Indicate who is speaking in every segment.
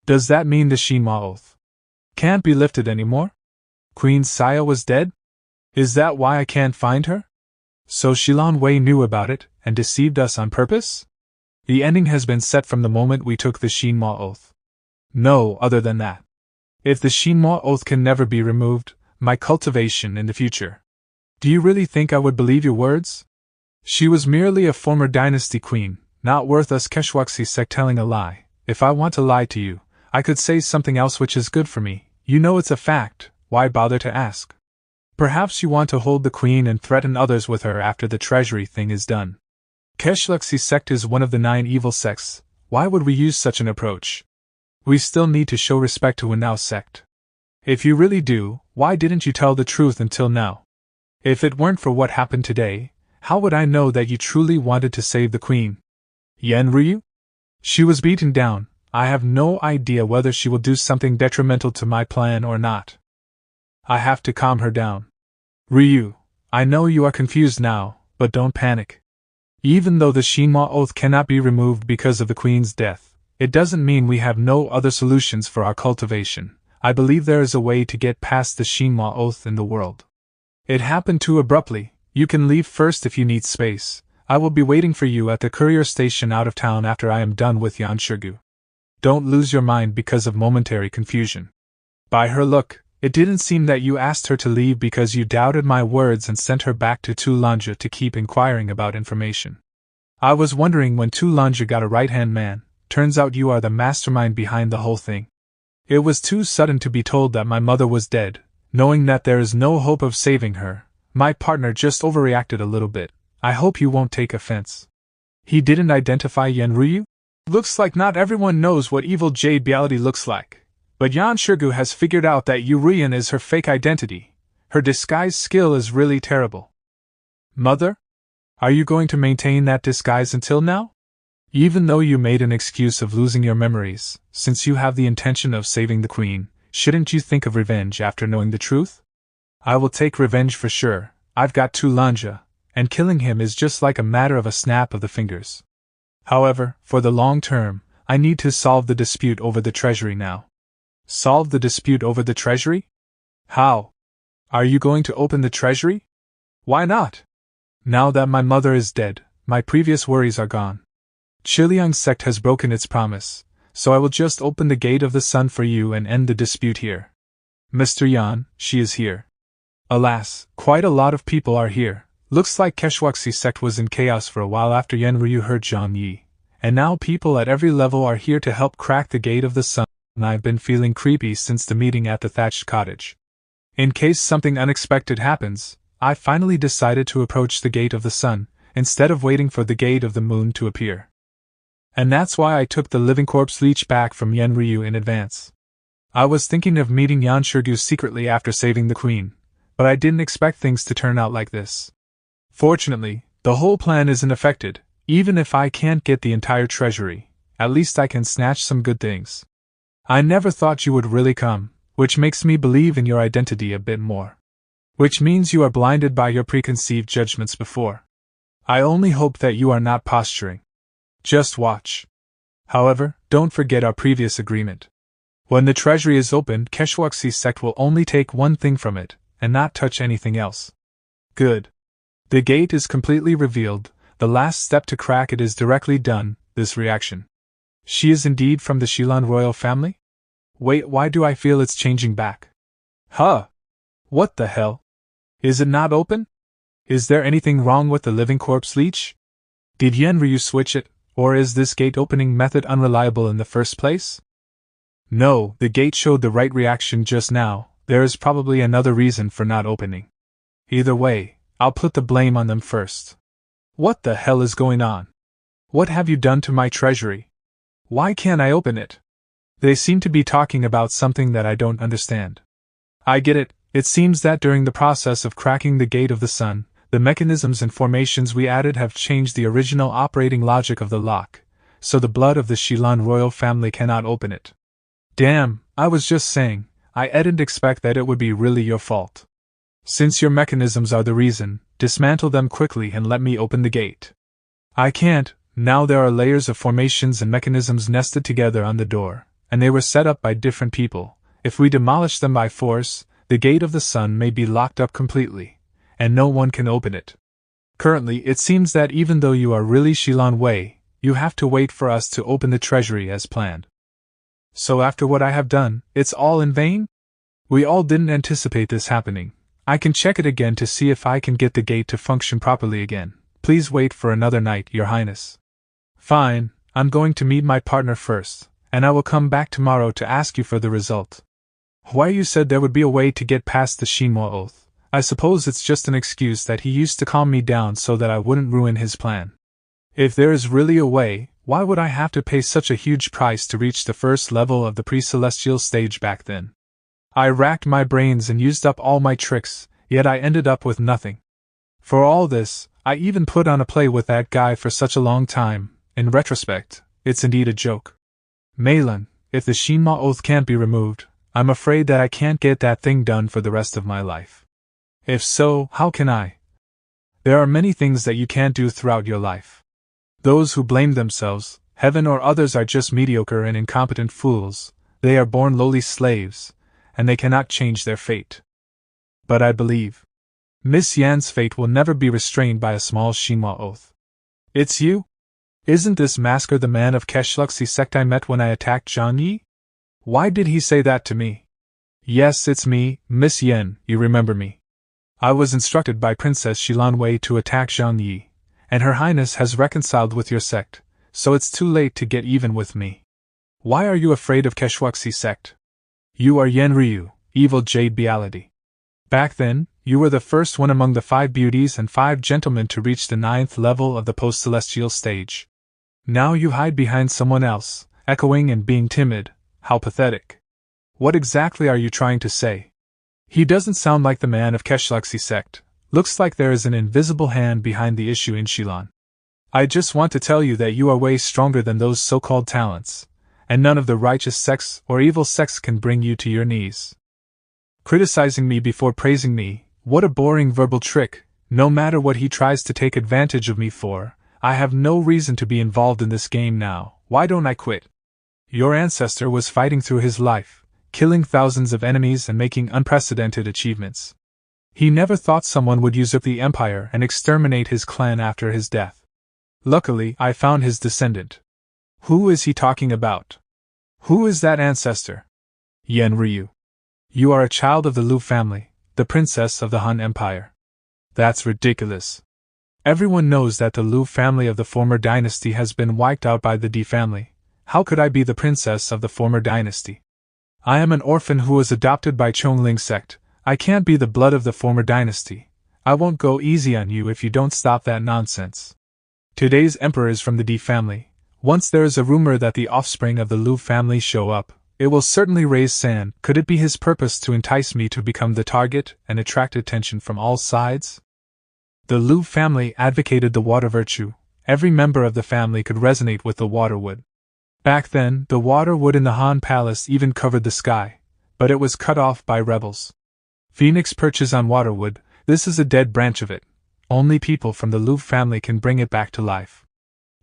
Speaker 1: Does that mean the Shinhwa oath can't be lifted anymore? Queen Saiya was dead? Is that why I can't find her? So Shilan Wei knew about it, and deceived us on purpose? The ending has been set from the moment we took the Shinhwa oath. No, other than that. If the Shinhwa oath can never be removed, my cultivation in the future. Do you really think I would believe your words? She was merely a former dynasty queen, not worth us Keshwaksi sect telling a lie. If I want to lie to you, I could say something else which is good for me. You know it's a fact, why bother to ask? Perhaps you want to hold the queen and threaten others with her after the treasury thing is done. Keshwaksi sect is one of the 9 evil sects. Why would we use such an approach? We still need to show respect to Wanao sect. If you really do, why didn't you tell the truth until now? If it weren't for what happened today, how would I know that you truly wanted to save the queen? Yan Ruyu? She was beaten down. I have no idea whether she will do something detrimental to my plan or not. I have to calm her down. Ruyu, I know you are confused now, but don't panic. Even though the Shinhwa oath cannot be removed because of the queen's death, it doesn't mean we have no other solutions for our cultivation. I believe there is a way to get past the Shinhwa oath in the world. It happened too abruptly. You can leave first if you need space. I will be waiting for you at the courier station out of town after I am done with Yan Shirgu. Don't lose your mind because of momentary confusion. By her look, it didn't seem that you asked her to leave because you doubted my words and sent her back to Tulanja to keep inquiring about information. I was wondering when Tulanja got a right-hand man. Turns out you are the mastermind behind the whole thing. It was too sudden to be told that my mother was dead. Knowing that there is no hope of saving her, my partner just overreacted a little bit. I hope you won't take offense. He didn't identify Yan Ruyu? Looks like not everyone knows what evil jade reality looks like. But Yan Shirgu has figured out that Yurian is her fake identity. Her disguise skill is really terrible. Mother? Are you going to maintain that disguise until now? Even though you made an excuse of losing your memories, since you have the intention of saving the queen, shouldn't you think of revenge after knowing the truth? I will take revenge for sure. I've got Tulanja, and killing him is just like a matter of a snap of the fingers. However, for the long term, I need to solve the dispute over the treasury now. Solve the dispute over the treasury? How? Are you going to open the treasury? Why not? Now that my mother is dead, my previous worries are gone. Qiliang sect has broken its promise, so I will just open the gate of the sun for you and end the dispute here. Mr. Yan, she is here. Alas, quite a lot of people are here. Looks like Keshwaksi sect was in chaos for a while after Yan Ruyu heard Zhang Yi, and now people at every level are here to help crack the gate of the sun. I've been feeling creepy since the meeting at the thatched cottage. In case something unexpected happens, I finally decided to approach the gate of the sun, instead of waiting for the gate of the moon to appear. And that's why I took the living corpse leech back from Yan Ruyu in advance. I was thinking of meeting Yan Shirgu secretly after saving the queen, but I didn't expect things to turn out like this. Fortunately, the whole plan isn't affected. Even if I can't get the entire treasury, at least I can snatch some good things. I never thought you would really come, which makes me believe in your identity a bit more. Which means you are blinded by your preconceived judgments before. I only hope that you are not posturing. Just watch. However, don't forget our previous agreement. When the treasury is opened, Keshwaksi sect will only take one thing from it, and not touch anything else. Good. The gate is completely revealed. The last step to crack it is directly done, this reaction. She is indeed from the Shilan royal family? Wait, why do I feel it's changing back? Huh? What the hell? Is it not open? Is there anything wrong with the living corpse leech? Did Yan Ryu switch it, or is this gate opening method unreliable in the first place? No, the gate showed the right reaction just now. There is probably another reason for not opening. Either way, I'll put the blame on them first. What the hell is going on? What have you done to my treasury? Why can't I open it? They seem to be talking about something that I don't understand. I get it. It seems that during the process of cracking the gate of the sun, the mechanisms and formations we added have changed the original operating logic of the lock, so the blood of the Shilan royal family cannot open it. Damn, I was just saying, I didn't expect that it would be really your fault. Since your mechanisms are the reason, dismantle them quickly and let me open the gate. I can't. Now there are layers of formations and mechanisms nested together on the door, and they were set up by different people. If we demolish them by force, the Gate of the Sun may be locked up completely, and no one can open it. Currently, it seems that even though you are really Xie Yan Wei, you have to wait for us to open the treasury as planned. So after what I have done, it's all in vain? We all didn't anticipate this happening. I can check it again to see if I can get the gate to function properly again. Please wait for another night, Your Highness. Fine, I'm going to meet my partner first, and I will come back tomorrow to ask you for the result. Why, you said there would be a way to get past the Shinwa oath. I suppose it's just an excuse that he used to calm me down so that I wouldn't ruin his plan. If there is really a way, why would I have to pay such a huge price to reach the first level of the pre-celestial stage back then? I racked my brains and used up all my tricks, yet I ended up with nothing. For all this, I even put on a play with that guy for such a long time. In retrospect, it's indeed a joke. Meilun, if the Shinma oath can't be removed, I'm afraid that I can't get that thing done for the rest of my life. If so, how can I? There are many things that you can't do throughout your life. Those who blame themselves, heaven or others are just mediocre and incompetent fools. They are born lowly slaves, and they cannot change their fate. But I believe Miss Yan's fate will never be restrained by a small Shinwa oath. It's you? Isn't this masker the man of Keshluxi sect I met when I attacked Zhang Yi? Why did he say that to me? Yes, it's me, Miss Yan, you remember me. I was instructed by Princess Xie Yan Wei to attack Zhang Yi, and Her Highness has reconciled with your sect, so it's too late to get even with me. Why are you afraid of Keshluxi sect? You are Yen Ruyu, evil jade reality. Back then, you were the first one among the 5 beauties and 5 gentlemen to reach the 9th level of the post-celestial stage. Now you hide behind someone else, echoing and being timid. How pathetic. What exactly are you trying to say? He doesn't sound like the man of Keshluxi sect. Looks like there is an invisible hand behind the issue in Xie Yan. I just want to tell you that you are way stronger than those so-called talents, and none of the righteous sects or evil sects can bring you to your knees. Criticizing me before praising me, what a boring verbal trick. No matter what he tries to take advantage of me for, I have no reason to be involved in this game now. Why don't I quit? Your ancestor was fighting through his life, killing thousands of enemies and making unprecedented achievements. He never thought someone would usurp the empire and exterminate his clan after his death. Luckily, I found his descendant. Who is he talking about? Who is that ancestor? Yen Ruyu. You are a child of the Lu family, the princess of the Han Empire. That's ridiculous. Everyone knows that the Lu family of the former dynasty has been wiped out by the Di family. How could I be the princess of the former dynasty? I am an orphan who was adopted by Chongling sect. I can't be the blood of the former dynasty. I won't go easy on you if you don't stop that nonsense. Today's emperor is from the Di family. Once there is a rumor that the offspring of the Lu family show up, it will certainly raise sand. Could it be his purpose to entice me to become the target and attract attention from all sides? The Lu family advocated the water virtue. Every member of the family could resonate with the water wood. Back then, the water wood in the Han Palace even covered the sky, but it was cut off by rebels. Phoenix perches on waterwood. This is a dead branch of it. Only people from the Lu family can bring it back to life.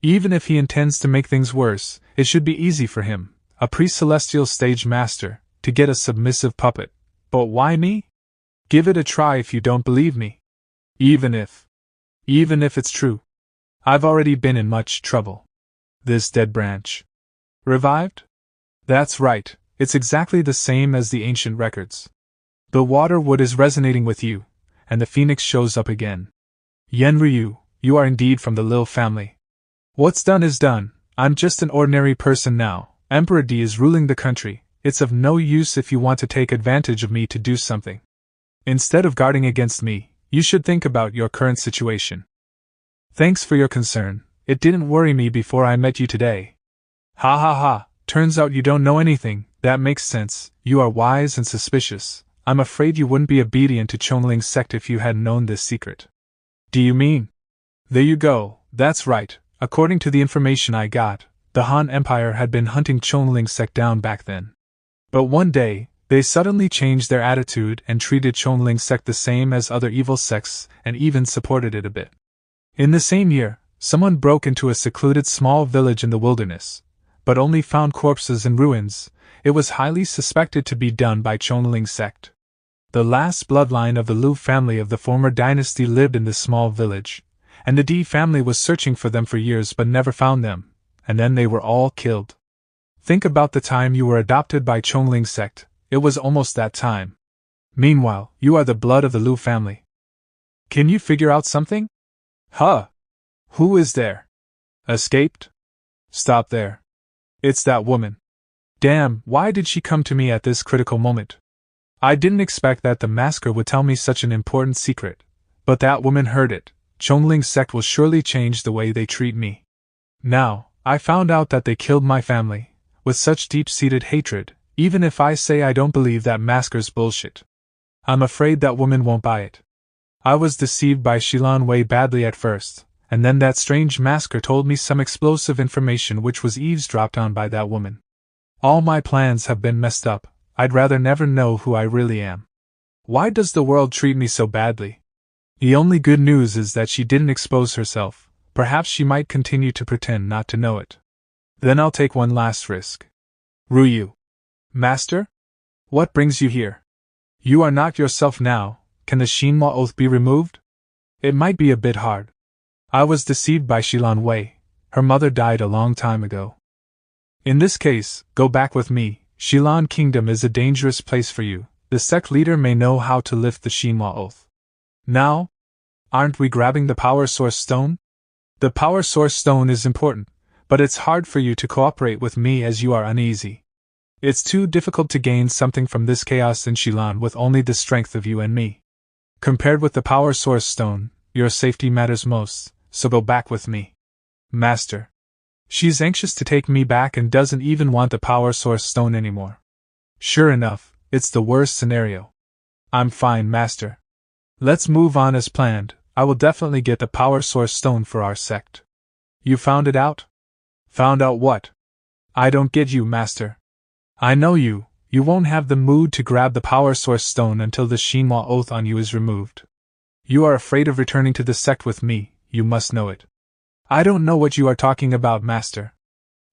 Speaker 1: Even if he intends to make things worse, it should be easy for him, a pre-celestial stage master, to get a submissive puppet. But why me? Give it a try if you don't believe me. Even if it's true. I've already been in much trouble. This dead branch. Revived? That's right, it's exactly the same as the ancient records. The water wood is resonating with you, and the phoenix shows up again. Yen Ruyu, you are indeed from the Lil family. What's done is done. I'm just an ordinary person now. Emperor Di is ruling the country. It's of no use if you want to take advantage of me to do something. Instead of guarding against me, you should think about your current situation. Thanks for your concern. It didn't worry me before I met you today. Ha ha ha, turns out you don't know anything. That makes sense. You are wise and suspicious. I'm afraid you wouldn't be obedient to Chongling's sect if you had known this secret. Do you mean? There you go, that's right. According to the information I got, the Han Empire had been hunting Chongling's sect down back then. But one day, they suddenly changed their attitude and treated Chongling's sect the same as other evil sects and even supported it a bit. In the same year, someone broke into a secluded small village in the wilderness. but only found corpses and ruins. It was highly suspected to be done by Chonling sect. The last bloodline of the Liu family of the former dynasty lived in this small village, and the Di family was searching for them for years but never found them, and then they were all killed. Think about the time you were adopted by Chonling sect, it was almost that time. Meanwhile, you are the blood of the Liu family. Can you figure out something? Huh? Who is there? Escaped? Stop there. It's that woman. Damn, why did she come to me at this critical moment? I didn't expect that the masker would tell me such an important secret, but that woman heard it. Chonling sect will surely change the way they treat me. Now, I found out that they killed my family, with such deep-seated hatred, even if I say I don't believe that masker's bullshit. I'm afraid that woman won't buy it. I was deceived by Xie Yan way badly at first, and then that strange masker told me some explosive information which was eavesdropped on by that woman. All my plans have been messed up. I'd rather never know who I really am. Why does the world treat me so badly? The only good news is that she didn't expose herself. Perhaps she might continue to pretend not to know it. Then I'll take one last risk. Ruyu. Master? What brings you here? You are not yourself now. Can the Manhwa oath be removed? It might be a bit hard. I was deceived by Xie Yan Wei. Her mother died a long time ago. In this case, go back with me. Xie Yan Kingdom is a dangerous place for you. The sect leader may know how to lift the Manhwa oath. Now? Aren't we grabbing the power source stone? The power source stone is important, but it's hard for you to cooperate with me as you are uneasy. It's too difficult to gain something from this chaos in Xie Yan with only the strength of you and me. Compared with the power source stone, your safety matters most, so go back with me. Master. She's anxious to take me back and doesn't even want the power source stone anymore. Sure enough, it's the worst scenario. I'm fine, Master. Let's move on as planned. I will definitely get the power source stone for our sect. You found it out? Found out what? I don't get you, Master. I know you. You won't have the mood to grab the power source stone until the Manhwa oath on you is removed. You are afraid of returning to the sect with me, you must know it. I don't know what you are talking about, Master.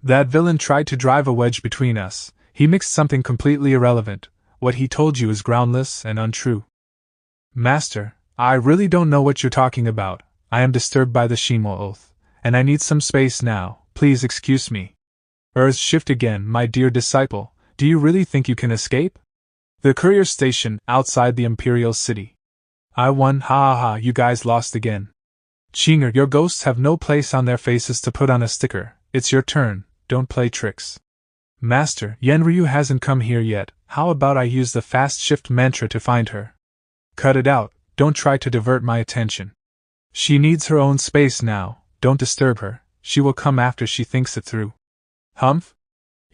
Speaker 1: That villain tried to drive a wedge between us. He mixed something completely irrelevant. What he told you is groundless and untrue. Master, I really don't know what you're talking about. I am disturbed by the Manhwa oath, and I need some space now. Please excuse me. Earth shift again, my dear disciple. Do you really think you can escape? The courier station, outside the Imperial City. I won, ha ha ha, you guys lost again. Chinger, your ghosts have no place on their faces to put on a sticker. It's your turn, don't play tricks. Master, Ruyu hasn't come here yet. How about I use the fast shift mantra to find her? Cut it out, don't try to divert my attention. She needs her own space now, don't disturb her. She will come after she thinks it through. Humph?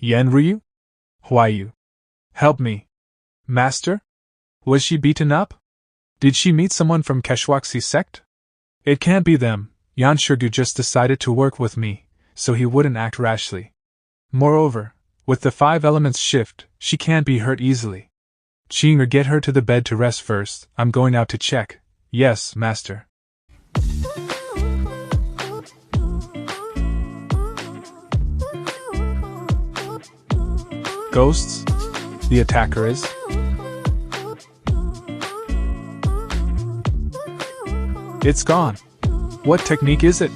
Speaker 1: Ruyu? Huayu. Help me. Master? Was she beaten up? Did she meet someone from Keshwaxi sect? It can't be them. Yan Shurgu just decided to work with me, so he wouldn't act rashly. Moreover, with the 5 elements shift, she can't be hurt easily. Chinger, get her to the bed to rest first. I'm going out to check. Yes, Master. Ghosts? The attacker is? It's gone. What technique is it?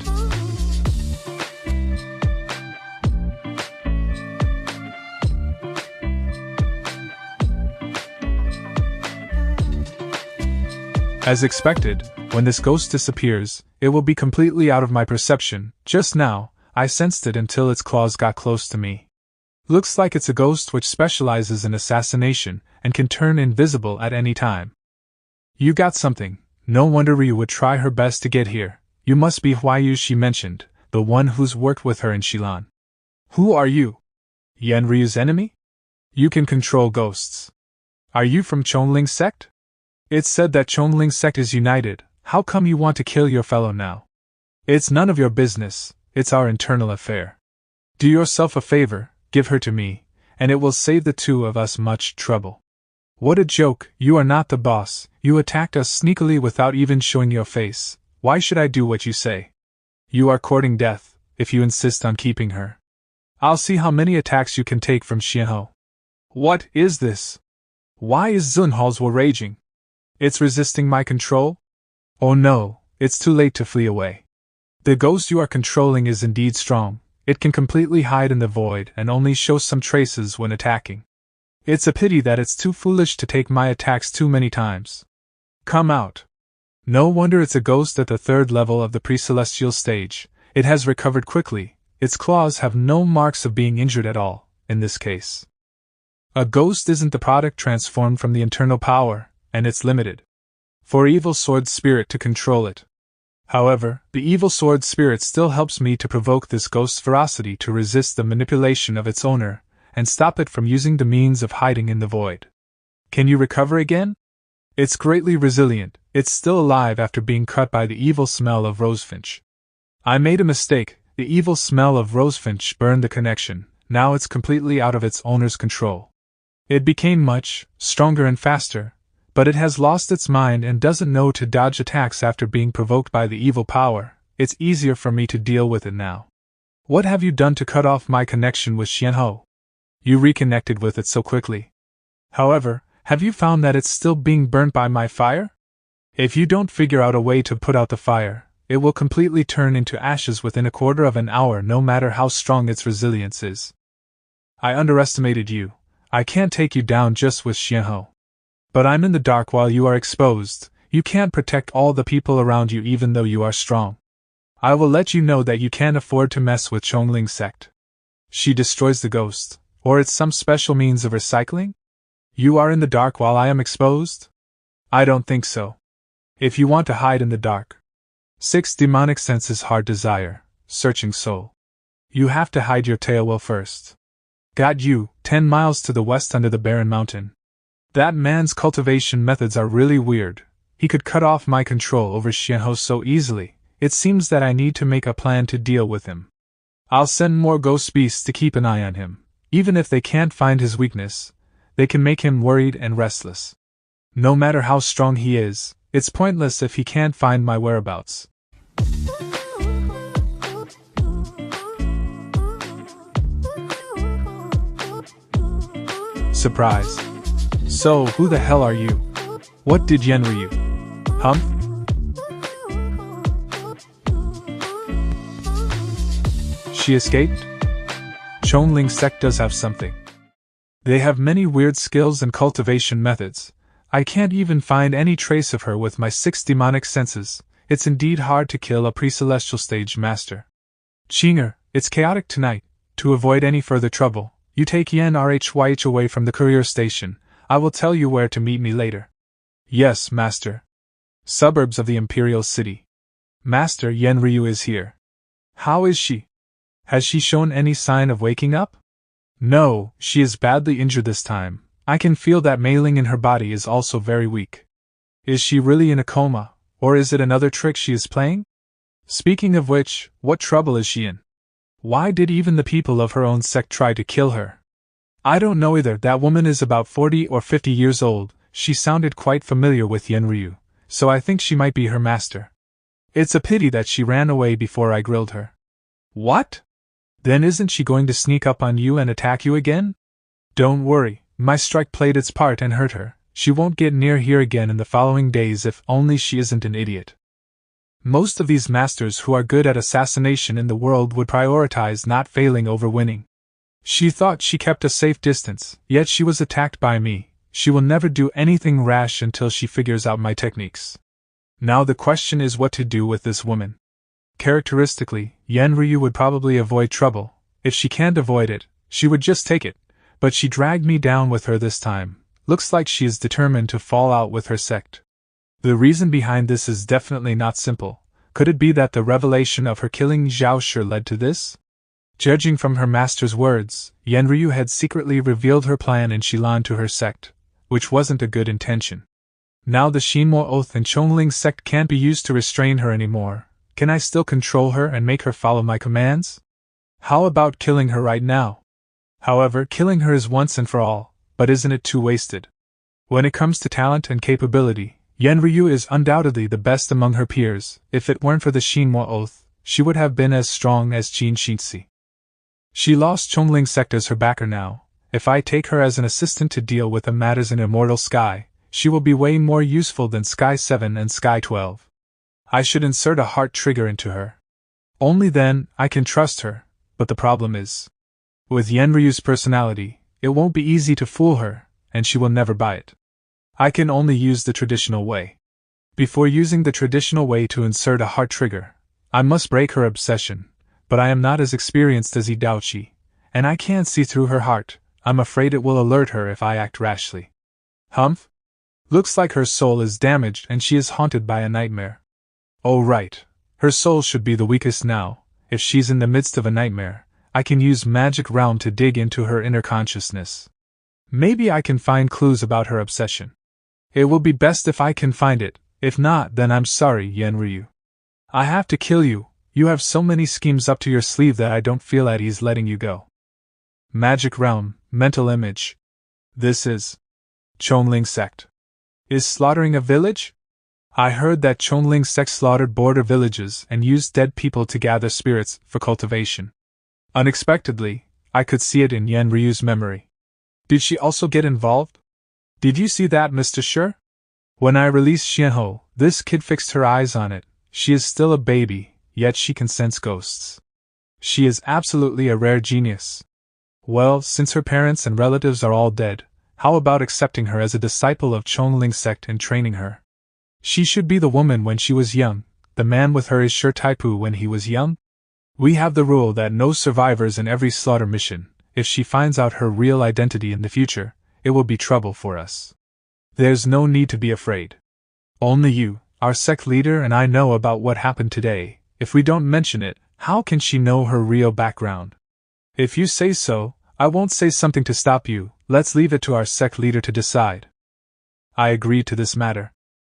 Speaker 1: As expected, when this ghost disappears, it will be completely out of my perception. Just now, I sensed it until its claws got close to me. Looks like it's a ghost which specializes in assassination and can turn invisible at any time. You got something. No wonder Ruyu would try her best to get here. You must be Huayu she mentioned, the one who's worked with her in Xie Yan. Who are you? Ryu's enemy? You can control ghosts. Are you from Chonling sect? It's said that Chonling sect is united. How come you want to kill your fellow now? It's none of your business. It's our internal affair. Do yourself a favor. Give her to me, and it will save the two of us much trouble. What a joke, you are not the boss, you attacked us sneakily without even showing your face. Why should I do what you say? You are courting death, if you insist on keeping her. I'll see how many attacks you can take from Xianho. What is this? Why is Zunhal's war raging? It's resisting my control? Oh no, it's too late to flee away. The ghost you are controlling is indeed strong. It can completely hide in the void and only show some traces when attacking. It's a pity that it's too foolish to take my attacks too many times. Come out. No wonder it's a ghost at the 3rd level of the pre-celestial stage. It has recovered quickly. Its claws have no marks of being injured at all, in this case. A ghost isn't the product transformed from the internal power, and it's limited for evil sword spirit to control it. However, the evil sword spirit still helps me to provoke this ghost's ferocity to resist the manipulation of its owner, and stop it from using the means of hiding in the void. Can you recover again? It's greatly resilient. It's still alive after being cut by the evil smell of rosefinch. I made a mistake. The evil smell of rosefinch burned the connection. Now it's completely out of its owner's control. It became much stronger and faster, but it has lost its mind and doesn't know to dodge attacks after being provoked by the evil power. It's easier for me to deal with it now. What have you done to cut off my connection with Xianho? You reconnected with it so quickly. However, have you found that it's still being burnt by my fire? If you don't figure out a way to put out the fire, it will completely turn into ashes within a quarter of an hour, no matter how strong its resilience is. I underestimated you. I can't take you down just with Xianho. But I'm in the dark while you are exposed. You can't protect all the people around you even though you are strong. I will let you know that you can't afford to mess with Chongling sect. She destroys the ghost, or it's some special means of recycling? You are in the dark while I am exposed? I don't think so. If you want to hide in the dark. 6 demonic senses hard desire, searching soul. You have to hide your tail well first. Got you, 10 miles to the west under the barren mountain. That man's cultivation methods are really weird. He could cut off my control over Xianho so easily. It seems that I need to make a plan to deal with him. I'll send more ghost beasts to keep an eye on him. Even if they can't find his weakness, they can make him worried and restless. No matter how strong he is, it's pointless if he can't find my whereabouts. Surprise. So, who the hell are you? What did Ruyu? Humph? She escaped? Chongling sect does have something. They have many weird skills and cultivation methods. I can't even find any trace of her with my 6 demonic senses. It's indeed hard to kill a pre-celestial stage master. Chinger, it's chaotic tonight. To avoid any further trouble, you take Yan Rhyh away from the courier station. I will tell you where to meet me later. Yes, master. Suburbs of the Imperial City. Master Ruyu is here. How is she? Has she shown any sign of waking up? No, she is badly injured this time. I can feel that mailing in her body is also very weak. Is she really in a coma, or is it another trick she is playing? Speaking of which, what trouble is she in? Why did even the people of her own sect try to kill her? I don't know either. That woman is about 40 or 50 years old. She sounded quite familiar with Ruyu, so I think she might be her master. It's a pity that she ran away before I grilled her. What? Then isn't she going to sneak up on you and attack you again? Don't worry, my strike played its part and hurt her. She won't get near here again in the following days if only she isn't an idiot. Most of these masters who are good at assassination in the world would prioritize not failing over winning. She thought she kept a safe distance, yet she was attacked by me. She will never do anything rash until she figures out my techniques. Now the question is what to do with this woman. Characteristically, Ruyu would probably avoid trouble. If she can't avoid it, she would just take it. But she dragged me down with her this time. Looks like she is determined to fall out with her sect. The reason behind this is definitely not simple. Could it be that the revelation of her killing Zhao Shi led to this? Judging from her master's words, Ruyu had secretly revealed her plan in Xilan to her sect, which wasn't a good intention. Now the Xinmo oath and Chongling sect can't be used to restrain her anymore. Can I still control her and make her follow my commands? How about killing her right now? However, killing her is once and for all, but isn't it too wasted? When it comes to talent and capability, Ruyu is undoubtedly the best among her peers. If it weren't for the Xinmo oath, she would have been as strong as Jin Xinzi. She lost Chongling sect as her backer now. If I take her as an assistant to deal with the matters in Immortal Sky, she will be way more useful than Sky 7 and Sky 12. I should insert a heart trigger into her. Only then I can trust her, but the problem is, with Yenryu's personality, it won't be easy to fool her, and she will never buy it. I can only use the traditional way. Before using the traditional way to insert a heart trigger, I must break her obsession, but I am not as experienced as Idaochi, and I can't see through her heart. I'm afraid it will alert her if I act rashly. Humph? Looks like her soul is damaged and she is haunted by a nightmare. Oh right, her soul should be the weakest now. If she's in the midst of a nightmare, I can use Magic Realm to dig into her inner consciousness. Maybe I can find clues about her obsession. It will be best if I can find it. If not, then I'm sorry, Yenryu. I have to kill you. You have so many schemes up to your sleeve that I don't feel at ease letting you go. Magic Realm, mental image. This is Chongling sect. Is slaughtering a village? I heard that Chongling sect slaughtered border villages and used dead people to gather spirits for cultivation. Unexpectedly, I could see it in Yenryu's memory. Did she also get involved? Did you see that, Mr. Sure? When I released Xianho, this kid fixed her eyes on it. She is still a baby, yet she can sense ghosts. She is absolutely a rare genius. Well, since her parents and relatives are all dead, how about accepting her as a disciple of Chongling sect and training her? She should be the woman when she was young. The man with her is sure Taipu when he was young. We have the rule that no survivors in every slaughter mission. If she finds out her real identity in the future, it will be trouble for us. There's no need to be afraid. Only you, our sect leader, and I know about what happened today. If we don't mention it, how can she know her real background? If you say so, I won't say something to stop you. Let's leave it to our sect leader to decide. I agreed to this matter.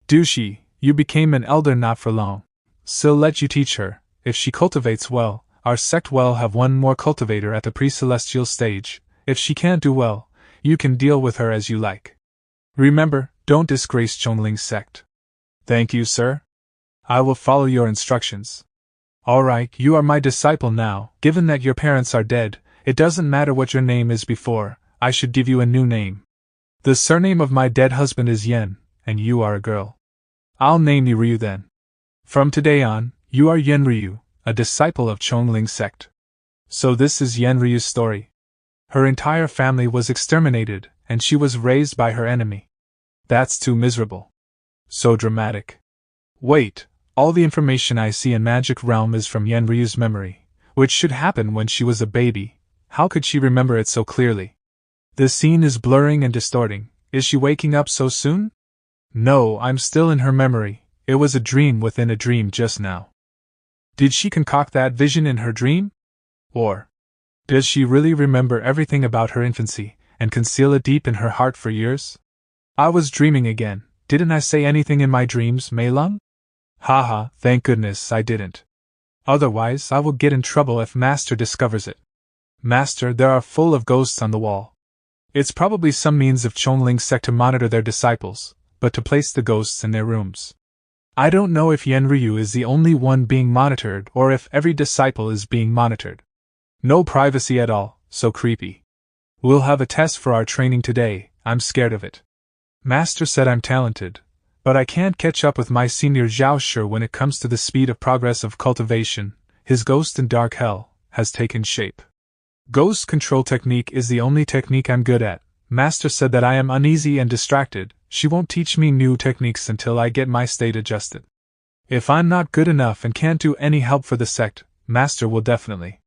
Speaker 1: Dushi, you became an elder not for long. Still let you teach her. If she cultivates well, our sect will have one more cultivator at the pre-celestial stage. If she can't do well, you can deal with her as you like. Remember, don't disgrace Chongling sect. Thank you, sir. I will follow your instructions. Alright, you are my disciple now. Given that your parents are dead, it doesn't matter what your name is before. I should give you a new name. The surname of my dead husband is Yen, and you are a girl. I'll name you Ryu then. From today on, you are Yen Ryu, a disciple of Chongling sect. So this is Yen Ryu's story. Her entire family was exterminated, and she was raised by her enemy. That's too miserable. So dramatic. Wait, all the information I see in Magic Realm is from Yen Ryu's memory, which should happen when she was a baby. How could she remember it so clearly? The scene is blurring and distorting. Is she waking up so soon? No, I'm still in her memory. It was a dream within a dream just now. Did she concoct that vision in her dream? Or does she really remember everything about her infancy, and conceal it deep in her heart for years? I was dreaming again. Didn't I say anything in my dreams, Mei Lung? Haha, thank goodness I didn't. Otherwise I will get in trouble if Master discovers it. Master, there are full of ghosts on the wall. It's probably some means of Chongling sect to monitor their disciples, but to place the ghosts in their rooms. I don't know if Yen Ryu is the only one being monitored or if every disciple is being monitored. No privacy at all, so creepy. We'll have a test for our training today. I'm scared of it. Master said I'm talented, but I can't catch up with my senior Zhao Shi when it comes to the speed of progress of cultivation. His ghost in dark hell has taken shape. Ghost control technique is the only technique I'm good at. Master said that I am uneasy and distracted. She won't teach me new techniques until I get my state adjusted. If I'm not good enough and can't do any help for the sect, Master will definitely.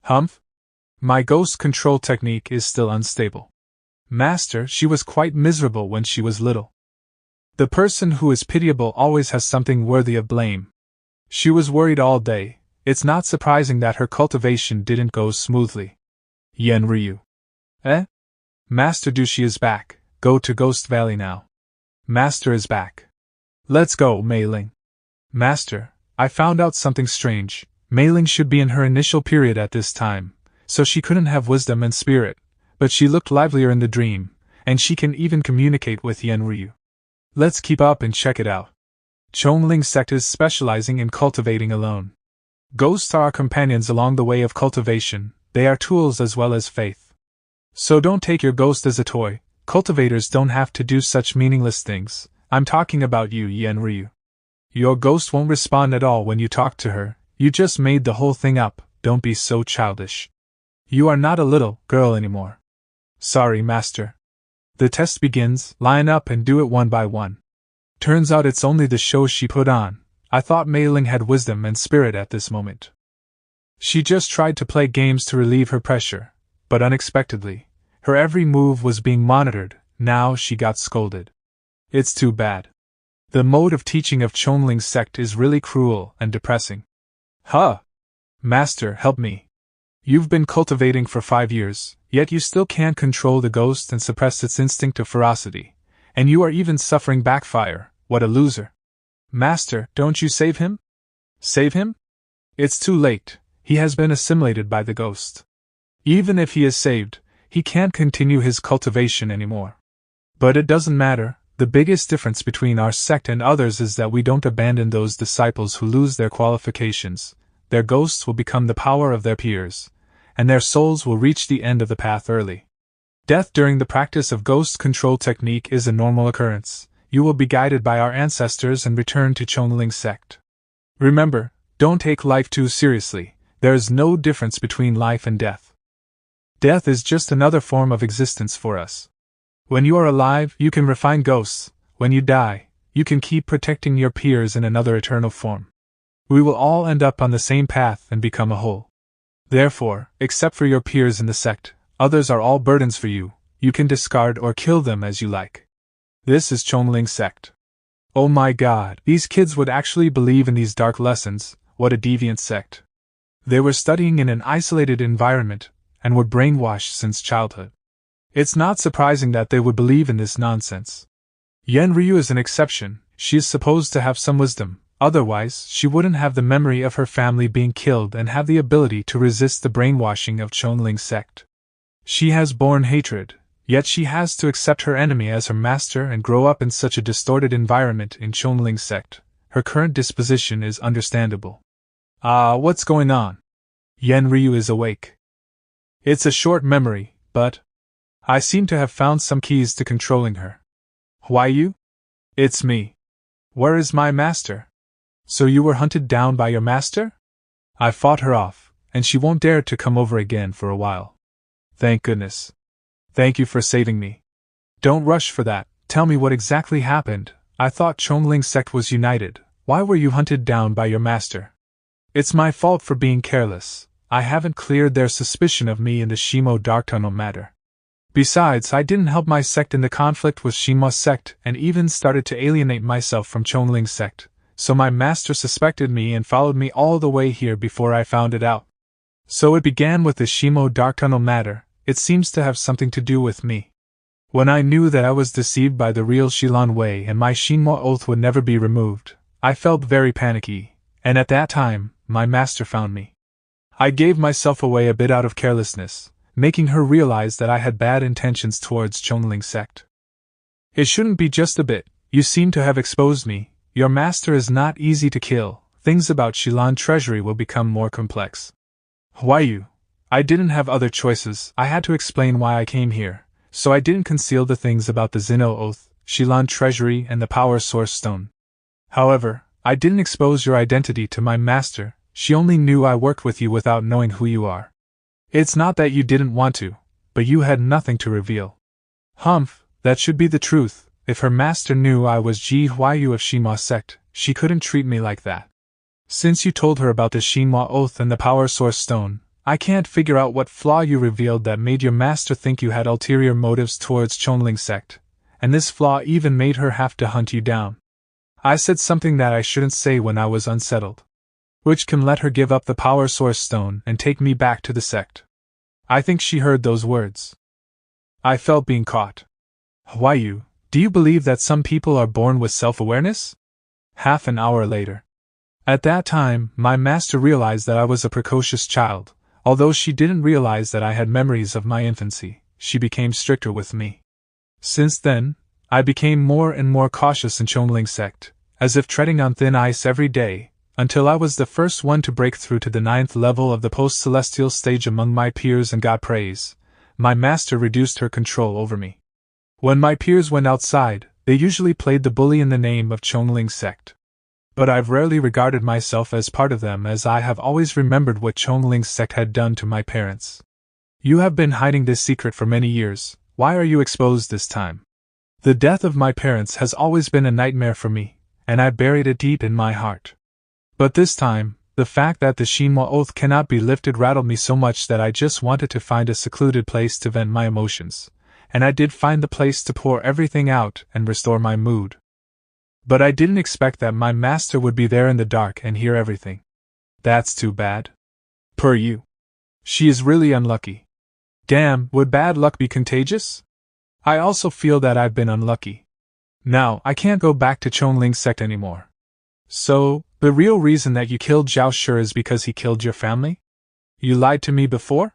Speaker 1: Humph? My ghost control technique is still unstable. Master, she was quite miserable when she was little. The person who is pitiable always has something worthy of blame. She was worried all day. It's not surprising that her cultivation didn't go smoothly. Yen Ryu. Eh? Master Dushi is back. Go to Ghost Valley now. Master is back. Let's go, Mei Ling. Master, I found out something strange. Mei Ling should be in her initial period at this time, so she couldn't have wisdom and spirit, but she looked livelier in the dream, and she can even communicate with Yen Ryu. Let's keep up and check it out. Chongling sect is specializing in cultivating alone. Ghosts are our companions along the way of cultivation. they are tools as well as faith. So don't take your ghost as a toy. Cultivators don't have to do such meaningless things. I'm talking about you, Xie Yan Ruyu. Your ghost won't respond at all when you talk to her. You just made the whole thing up. Don't be so childish. You are not a little girl anymore. Sorry, master. The test begins. Line up and do it one by one. Turns out it's only the show she put on. I thought Mei Ling had wisdom and spirit at this moment. She just tried to play games to relieve her pressure, but unexpectedly, her every move was being monitored. Now she got scolded. It's too bad. The mode of teaching of Chonling's sect is really cruel and depressing. Huh! Master, help me. You've been cultivating for 5 years, yet you still can't control the ghost and suppress its instinct of ferocity. And you are even suffering backfire. What a loser. Master, don't you save him? Save him? It's too late. He has been assimilated by the ghost. Even if he is saved, he can't continue his cultivation anymore. But it doesn't matter. The biggest difference between our sect and others is that we don't abandon those disciples who lose their qualifications. Their ghosts will become the power of their peers, and their souls will reach the end of the path early. Death during the practice of ghost control technique is a normal occurrence. You will be guided by our ancestors and return to Chonling's sect. Remember, don't take life too seriously. There is no difference between life and death. Death is just another form of existence for us. When you are alive, you can refine ghosts. When you die, you can keep protecting your peers in another eternal form. We will all end up on the same path and become a whole. Therefore, except for your peers in the sect, others are all burdens for you. You can discard or kill them as you like. This is Chonling's sect. Oh my god, these kids would actually believe in these dark lessons. What a deviant sect. They were studying in an isolated environment, and were brainwashed since childhood. It's not surprising that they would believe in this nonsense. Yan Ryu is an exception. She is supposed to have some wisdom, otherwise she wouldn't have the memory of her family being killed and have the ability to resist the brainwashing of Chonling's sect. She has born hatred, yet she has to accept her enemy as her master and grow up in such a distorted environment in Chonling's sect. Her current disposition is understandable. What's going on? Yan Ryu is awake. It's a short memory, but I seem to have found some keys to controlling her. Why you? It's me. Where is my master? So you were hunted down by your master? I fought her off, and she won't dare to come over again for a while. Thank goodness. Thank you for saving me. Don't rush for that. Tell me what exactly happened. I thought Chonling's sect was united. Why were you hunted down by your master? It's my fault for being careless. I haven't cleared their suspicion of me in the Shimo Dark Tunnel matter. Besides, I didn't help my sect in the conflict with Shimo's sect and even started to alienate myself from Chonling's sect, so my master suspected me and followed me all the way here before I found it out. So it began with the Shimo Dark Tunnel matter. It seems to have something to do with me. When I knew that I was deceived by the real Shilan Wei and my Shinmo oath would never be removed, I felt very panicky, and at that time, my master found me. I gave myself away a bit out of carelessness, making her realize that I had bad intentions towards Chonling's sect. It shouldn't be just a bit. You seem to have exposed me. Your master is not easy to kill. Things about Shilan treasury will become more complex. Why you? I didn't have other choices. I had to explain why I came here, so I didn't conceal the things about the Zeno oath, Shilan treasury, and the power source stone. However, I didn't expose your identity to my master. She only knew I worked with you without knowing who you are. It's not that you didn't want to, but you had nothing to reveal. Humph, that should be the truth. If her master knew I was Ji Huayu of Shima's sect, she couldn't treat me like that. Since you told her about the Shinhua oath and the power source stone, I can't figure out what flaw you revealed that made your master think you had ulterior motives towards Chonling's sect, and this flaw even made her have to hunt you down. I said something that I shouldn't say when I was unsettled, which can let her give up the power source stone and take me back to the sect. I think she heard those words. I felt being caught. Why you? Do you believe that some people are born with self-awareness? Half an hour later. At that time, my master realized that I was a precocious child. Although she didn't realize that I had memories of my infancy, she became stricter with me. Since then, I became more and more cautious in Chonling's sect, as if treading on thin ice every day, until I was the first one to break through to the 9th level of the post-celestial stage among my peers and got praise. My master reduced her control over me. When my peers went outside, they usually played the bully in the name of Chongling's sect. But I've rarely regarded myself as part of them, as I have always remembered what Chongling's sect had done to my parents. You have been hiding this secret for many years. Why are you exposed this time? The death of my parents has always been a nightmare for me, and I buried it deep in my heart. But this time, the fact that the Shinwa oath cannot be lifted rattled me so much that I just wanted to find a secluded place to vent my emotions, and I did find the place to pour everything out and restore my mood. But I didn't expect that my master would be there in the dark and hear everything. That's too bad. Per you. She is really unlucky. Damn, would bad luck be contagious? I also feel that I've been unlucky. Now, I can't go back to Chongling's sect anymore. So, the real reason that you killed Zhao Shi is because he killed your family? You lied to me before?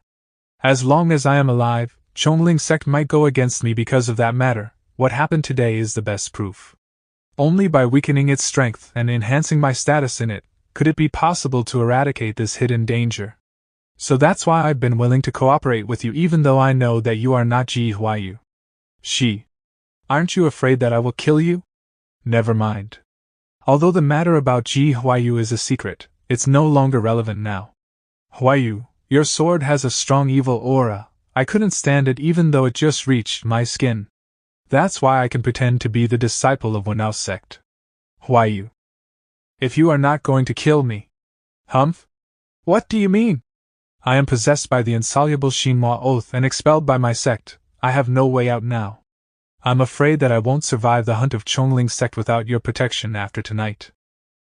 Speaker 1: As long as I am alive, Chongling's sect might go against me because of that matter. What happened today is the best proof. Only by weakening its strength and enhancing my status in it, could it be possible to eradicate this hidden danger. So that's why I've been willing to cooperate with you, even though I know that you are not Ji Huayu. She. Aren't you afraid that I will kill you? Never mind. Although the matter about Ji Huayu is a secret, it's no longer relevant now. Huayu, your sword has a strong evil aura. I couldn't stand it even though it just reached my skin. That's why I can pretend to be the disciple of Wanao's sect. Huayu. If you are not going to kill me. Humph? What do you mean? I am possessed by the insoluble Shinwa oath and expelled by my sect. I have no way out now. I'm afraid that I won't survive the hunt of Chongling's sect without your protection after tonight.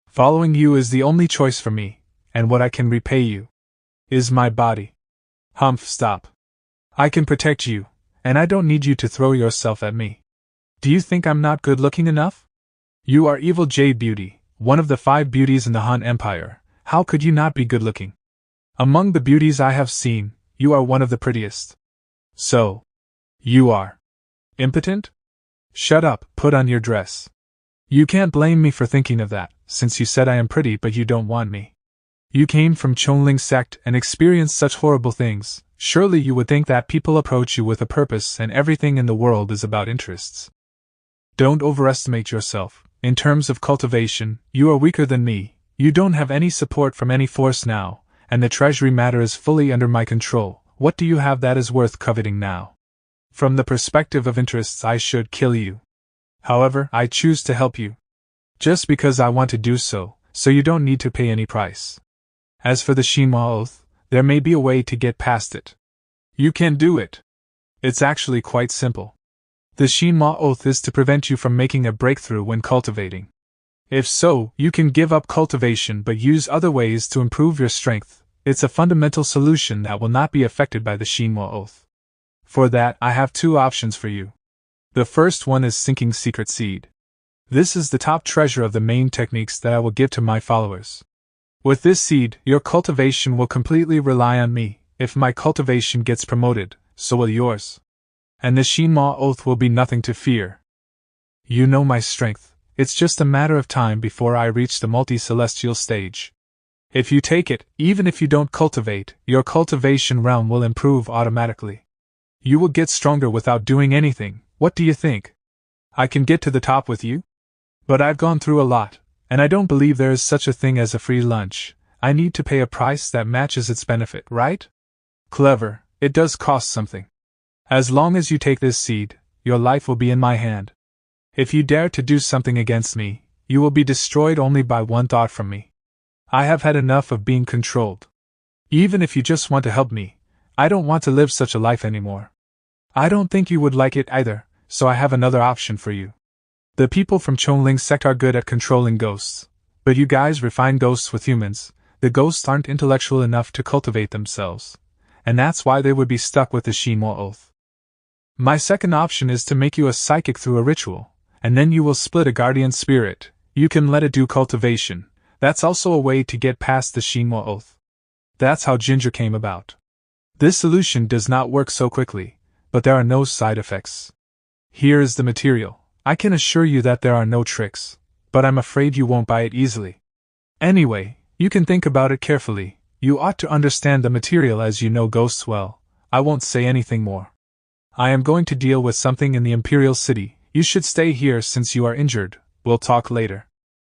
Speaker 1: Following you is the only choice for me, and what I can repay you is my body. Humph, stop. I can protect you, and I don't need you to throw yourself at me. Do you think I'm not good looking enough? You are evil Jade Beauty, one of the 5 beauties in the Han Empire. How could you not be good looking? Among the beauties I have seen, you are one of the prettiest. So, you are impotent? Shut up, put on your dress. You can't blame me for thinking of that, since you said I am pretty but you don't want me. You came from Chongling's sect and experienced such horrible things. Surely you would think that people approach you with a purpose and everything in the world is about interests. Don't overestimate yourself. In terms of cultivation, you are weaker than me. You don't have any support from any force now, and the treasury matter is fully under my control. What do you have that is worth coveting now? From the perspective of interests, I should kill you. However, I choose to help you. Just because I want to do so, so you don't need to pay any price. As for the Shinwa oath, there may be a way to get past it. You can do it. It's actually quite simple. The Shinwa oath is to prevent you from making a breakthrough when cultivating. If so, you can give up cultivation but use other ways to improve your strength. It's a fundamental solution that will not be affected by the Shinwa oath. For that, I have 2 options for you. The first one is sinking secret seed. This is the top treasure of the main techniques that I will give to my followers. With this seed, your cultivation will completely rely on me. If my cultivation gets promoted, so will yours. And the Shinwa oath will be nothing to fear. You know my strength. It's just a matter of time before I reach the multi-celestial stage. If you take it, even if you don't cultivate, your cultivation realm will improve automatically. You will get stronger without doing anything. What do you think? I can get to the top with you? But I've gone through a lot, and I don't believe there is such a thing as a free lunch. I need to pay a price that matches its benefit, right? Clever, it does cost something. As long as you take this seed, your life will be in my hand. If you dare to do something against me, you will be destroyed only by one thought from me. I have had enough of being controlled. Even if you just want to help me, I don't want to live such a life anymore. I don't think you would like it either, so I have another option for you. The people from Chongling's sect are good at controlling ghosts, but you guys refine ghosts with humans. The ghosts aren't intellectual enough to cultivate themselves, and that's why they would be stuck with the Shinwa oath. My second option is to make you a psychic through a ritual, and then you will split a guardian spirit. You can let it do cultivation. That's also a way to get past the Shinwa oath. That's how Ginger came about. This solution does not work so quickly, but there are no side effects. Here is the material. I can assure you that there are no tricks, but I'm afraid you won't buy it easily. Anyway, you can think about it carefully. You ought to understand the material as you know ghosts well. I won't say anything more. I am going to deal with something in the Imperial City. You should stay here since you are injured. We'll talk later.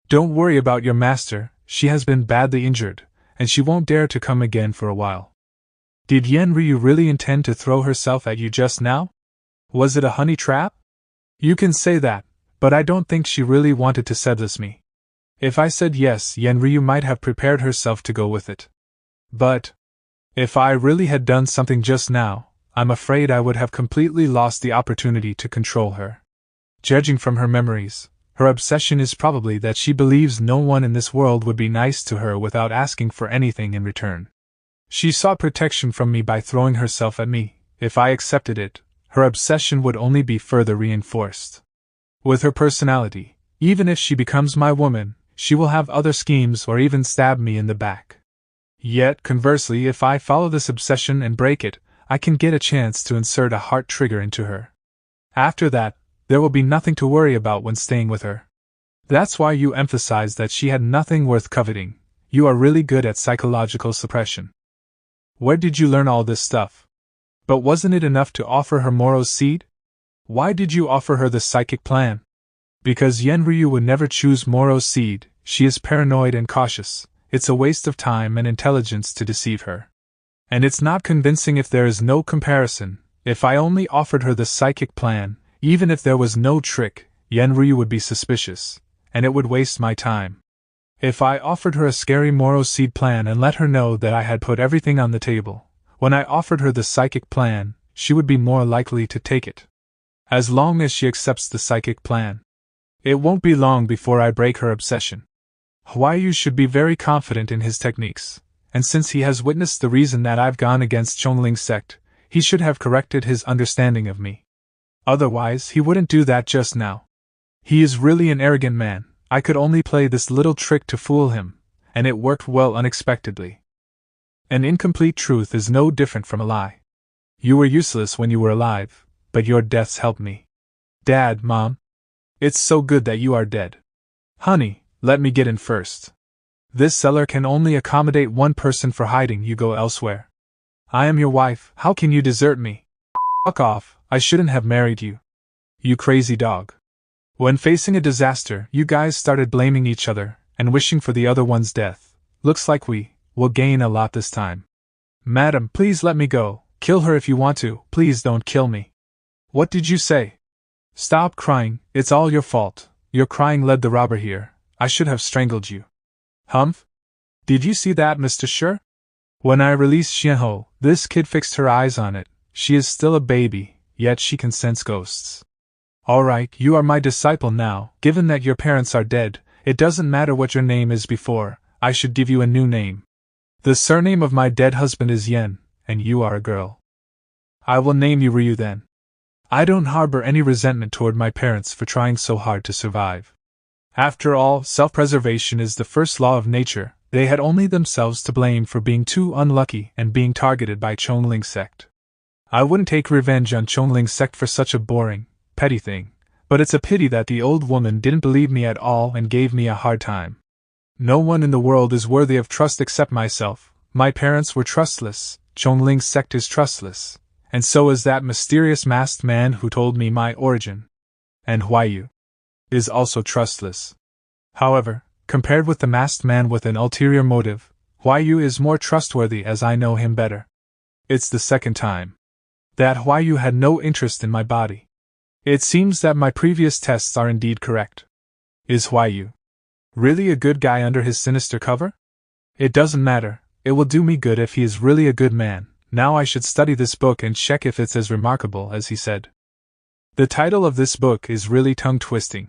Speaker 1: Don't worry about your master, she has been badly injured, and she won't dare to come again for a while. Did Yen Ryu really intend to throw herself at you just now? Was it a honey trap? You can say that, but I don't think she really wanted to seduce me. If I said yes, Yen Ryu might have prepared herself to go with it. But if I really had done something just now, I'm afraid I would have completely lost the opportunity to control her. Judging from her memories, her obsession is probably that she believes no one in this world would be nice to her without asking for anything in return. She sought protection from me by throwing herself at me. If I accepted it, her obsession would only be further reinforced. With her personality, even if she becomes my woman, she will have other schemes or even stab me in the back. Yet, conversely, if I follow this obsession and break it, I can get a chance to insert a heart trigger into her. After that, there will be nothing to worry about when staying with her. That's why you emphasized that she had nothing worth coveting. You are really good at psychological suppression. Where did you learn all this stuff? But wasn't it enough to offer her Moro's seed? Why did you offer her the psychic plan? Because Yen Ryu would never choose Moro's seed. She is paranoid and cautious. It's a waste of time and intelligence to deceive her. And it's not convincing if there is no comparison. If I only offered her the psychic plan, even if there was no trick, Yen Ryu would be suspicious, and it would waste my time. If I offered her a scary Moro seed plan and let her know that I had put everything on the table, when I offered her the psychic plan, she would be more likely to take it. As long as she accepts the psychic plan. It won't be long before I break her obsession. Huayu should be very confident in his techniques, and since he has witnessed the reason that I've gone against Chongling's sect, he should have corrected his understanding of me. Otherwise, he wouldn't do that just now. He is really an arrogant man. I could only play this little trick to fool him, and it worked well unexpectedly. An incomplete truth is no different from a lie. You were useless when you were alive, but your deaths helped me. Dad, Mom. It's so good that you are dead. Honey, let me get in first. This cellar can only accommodate one person for hiding. You go elsewhere. I am your wife. How can you desert me? Fuck off. I shouldn't have married you. You crazy dog. When facing a disaster, you guys started blaming each other and wishing for the other one's death. Looks like we will gain a lot this time. Madam, please let me go. Kill her if you want to. Please don't kill me. What did you say? Stop crying. It's all your fault. Your crying led the robber here. I should have strangled you. Humph? Did you see that, Mr. Sure? When I released Xianho, this kid fixed her eyes on it. She is still a baby, yet she can sense ghosts. Alright, you are my disciple now. Given that your parents are dead, it doesn't matter what your name is before. I should give you a new name. The surname of my dead husband is Yen, and you are a girl. I will name you Ryu then. I don't harbor any resentment toward my parents for trying so hard to survive. After all, self-preservation is the first law of nature. They had only themselves to blame for being too unlucky and being targeted by Chongling's sect. I wouldn't take revenge on Chongling's sect for such a boring, petty thing, but it's a pity that the old woman didn't believe me at all and gave me a hard time. No one in the world is worthy of trust except myself. My parents were trustless, Chongling's sect is trustless, and so is that mysterious masked man who told me my origin. And Huayu is also trustless. However, compared with the masked man with an ulterior motive, Huayu is more trustworthy as I know him better. It's the second time that Huayu had no interest in my body. It seems that my previous tests are indeed correct. Is Huayu really a good guy under his sinister cover? It doesn't matter. It will do me good if he is really a good man. Now I should study this book and check if it's as remarkable as he said. The title of this book is really tongue-twisting.